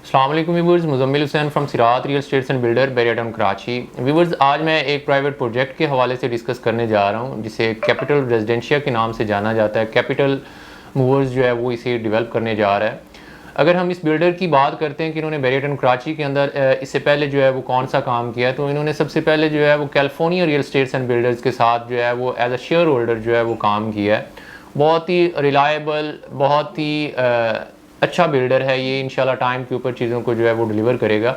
अस्सलाम वालेकुम viewers, Muzammil Hussain from Sirat real estates and builder Bahria Town Karachi. Viewers, आज मैं एक प्राइवेट प्रोजेक्ट के हवाले से डिस्कस करने जा रहा हूं जिसे कैपिटल रेजिडेंशिया के नाम से जाना जाता है। कैपिटल मूवर्स जो है वो इसे डेवलप करने जा रहा है। अगर हम इस बिल्डर की बात करते हैं कि इन्होंने बैरिया टाउन कराची के अंदर इससे पहले जो है वो कौन सा काम किया है, तो इन्होंने सबसे पहले जो है वो California real estates and builders के साथ जो है वो एज अ शेयर होल्डर जो है वो काम किया है। बहुत ही रिलायबल, बहुत ही अच्छा बिल्डर है ये। इंशाल्लाह टाइम के ऊपर चीज़ों को जो है वो डिलीवर करेगा।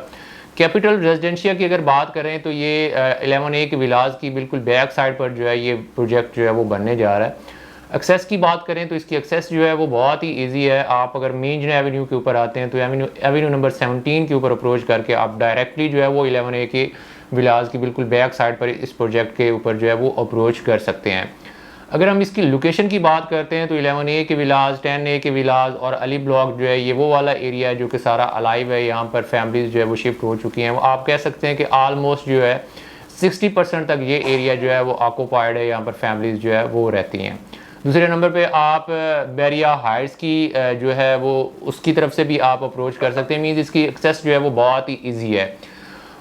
कैपिटल रेजिडेंशिया की अगर बात करें तो ये 11A के विलास की बिल्कुल बैक साइड पर जो है ये प्रोजेक्ट जो है वो बनने जा रहा है। एक्सेस की बात करें तो इसकी एक्सेस जो है वो बहुत ही इजी है। आप अगर मेन एवेन्यू के ऊपर आते हैं तो एवेन्यू नंबर 17 के ऊपर अप्रोच करके आप डायरेक्टली जो है वो 11A के विलास की बिल्कुल बैक साइड पर इस प्रोजेक्ट के ऊपर जो है वो अप्रोच कर सकते हैं। अगर हम इसकी लोकेशन की बात करते हैं तो 11A के विलास, 10A के विलास और अली ब्लॉक जो है ये वो वाला एरिया है जो कि सारा अलाइव है। यहाँ पर फैमिलीज जो है वो शिफ्ट हो चुकी हैं। आप कह सकते हैं कि आलमोस्ट जो है 60% तक ये एरिया जो है वो ऑक्यूपाइड है। यहाँ पर फैमिलीज जो है वो रहती हैं। दूसरे नंबर पे आप बैरिया हाइट्स की जो है वो उसकी तरफ से भी आप अप्रोच कर सकते हैं। मीन्स इसकी एक्सेस जो है वो बहुत ही ईजी है।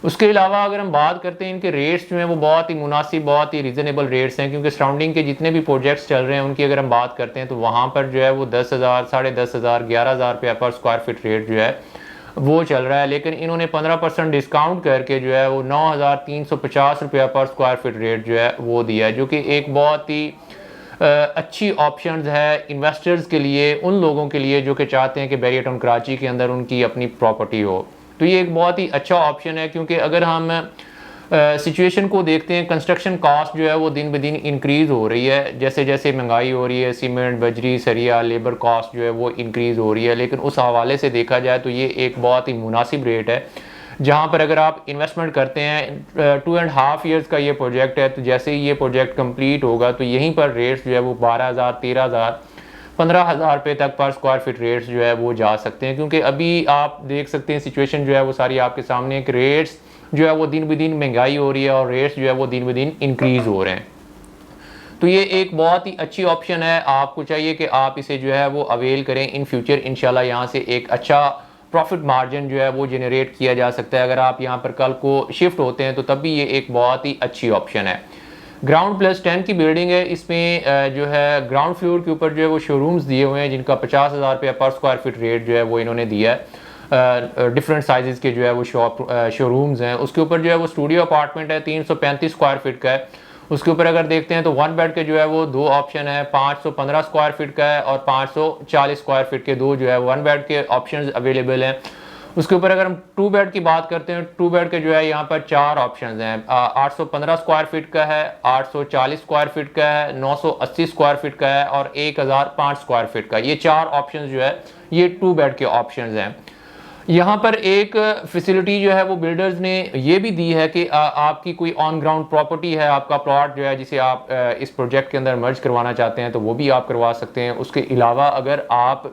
उसके अलावा अगर हम बात करते हैं इनके रेट्स जो हैं वो बहुत ही मुनासिब, बहुत ही रीज़नेबल रेट्स हैं, क्योंकि सराउंडिंग के जितने भी प्रोजेक्ट्स चल रहे हैं उनकी अगर हम बात करते हैं तो वहाँ पर जो है वो 10,000, 10,500, 11,000 रुपया पर स्क्वायर फीट रेट जो है वो चल रहा है। लेकिन इन्होंने 15% डिस्काउंट करके जो है वो 9,350 रुपया पर स्क्वायर फीट रेट जो है वो दिया है, जो कि एक बहुत ही अच्छी ऑप्शंस है इन्वेस्टर्स के लिए, उन लोगों के लिए जो कि चाहते हैं कि बैरिया टाउन कराची के अंदर उनकी अपनी प्रॉपर्टी हो। तो ये एक बहुत ही अच्छा ऑप्शन है, क्योंकि अगर हम सिचुएशन को देखते हैं, कंस्ट्रक्शन कॉस्ट जो है वो दिन ब दिन इंक्रीज़ हो रही है। जैसे जैसे महंगाई हो रही है, सीमेंट, बजरी, सरिया, लेबर कॉस्ट जो है वो इंक्रीज़ हो रही है। लेकिन उस हवाले से देखा जाए तो ये एक बहुत ही मुनासिब रेट है, जहाँ पर अगर आप इन्वेस्टमेंट करते हैं 2.5 ईयर्स का ये प्रोजेक्ट है, तो जैसे ही ये प्रोजेक्ट कंप्लीट होगा तो यहीं पर रेट्स जो है वो 12,000, 13,000, 15,000 रुपये तक पर स्क्वायर फीट रेट्स जो है वो जा सकते हैं। क्योंकि अभी आप देख सकते हैं सिचुएशन जो है वो सारी आपके सामने है कि रेट्स जो है वो दिन ब दिन महंगाई हो रही है और रेट्स जो है वो दिन ब दिन इंक्रीज़ हो रहे हैं। तो ये एक बहुत ही अच्छी ऑप्शन है। आपको चाहिए कि आप इसे जो है वो अवेल करें। इन फ्यूचर इंशाल्लाह यहाँ से एक अच्छा प्रॉफिट मार्जिन जो है वो जनरेट किया जा सकता है। अगर आप यहाँ पर कल को शिफ्ट होते हैं तो तब भी ये एक बहुत ही अच्छी ऑप्शन है। ग्राउंड+10 की बिल्डिंग है। इसमें जो है ग्राउंड फ्लोर के ऊपर जो है वो शोरूम्स दिए हुए हैं, जिनका 50,000 रुपया पर स्क्वायर फीट रेट जो है वो इन्होंने दिया है। डिफरेंट साइजेस के जो है वो शोरूम्स हैं। उसके ऊपर जो है वो स्टूडियो अपार्टमेंट है, 335 स्क्वायर फीट का है। उसके ऊपर अगर देखते हैं तो 1 बेड के जो है वो 2 ऑप्शन है, 515 स्क्वायर फीट का है और 540 स्क्वायर फीट के 2 जो है 1 बेड के ऑप्शन अवेलेबल हैं। उसके ऊपर अगर हम 2 बेड की बात करते हैं, 2 बेड के जो है यहाँ पर 4 ऑप्शंस हैं। 815 स्क्वायर फीट का है, 840 स्क्वायर फीट का है, 980 स्क्वायर फीट का है और 1005 स्क्वायर फीट का। ये 4 ऑप्शंस जो है ये 2 बेड के ऑप्शंस हैं। यहाँ पर एक फैसिलिटी जो है वो बिल्डर्स ने ये भी दी है कि आपकी कोई ऑन ग्राउंड प्रॉपर्टी है, आपका प्लॉट जो है जिसे आप इस प्रोजेक्ट के अंदर मर्ज करवाना चाहते हैं तो वो भी आप करवा सकते हैं। उसके अलावा अगर आप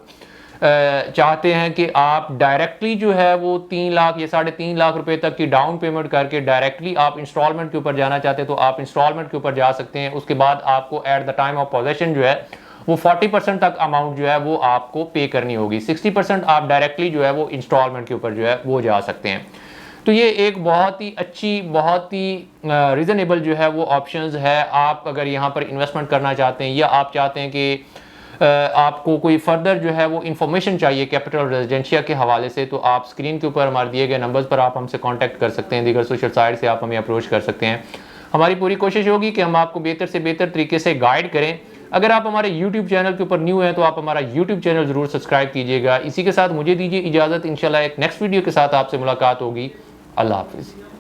चाहते हैं कि आप डायरेक्टली जो है वो 3 लाख या 3.5 लाख रुपए तक की डाउन पेमेंट करके डायरेक्टली आप इंस्टॉलमेंट के ऊपर जाना चाहते हैं तो आप इंस्टॉलमेंट के ऊपर जा सकते हैं। उसके बाद आपको at the time of possession जो है वो 40% तक अमाउंट जो है वो आपको पे करनी होगी। 60% आप डायरेक्टली जो है वो इंस्टॉलमेंट के ऊपर जो है वो जा सकते हैं। तो ये एक बहुत ही अच्छी, बहुत ही रीज़नेबल जो है वो ऑप्शंस है। आप अगर यहाँ पर इन्वेस्टमेंट करना चाहते हैं या आप चाहते हैं कि आपको कोई फर्दर जो है वो इन्फॉर्मेशन चाहिए कैपिटल रेजिडेंशिया के हवाले से, तो आप स्क्रीन के ऊपर हमारे दिए गए नंबर्स पर आप हमसे कांटेक्ट कर सकते हैं। दीगर सोशल साइट से आप हमें अप्रोच कर सकते हैं। हमारी पूरी कोशिश होगी कि हम आपको बेहतर से बेहतर तरीके से गाइड करें। अगर आप हमारे YouTube चैनल के ऊपर न्यू हैं तो आप हमारा YouTube चैनल ज़रूर सब्सक्राइब कीजिएगा। इसी के साथ मुझे दीजिए इजाज़त। इंशाल्लाह एक नेक्स्ट वीडियो के साथ आपसे मुलाकात होगी। अल्लाह हाफिज़।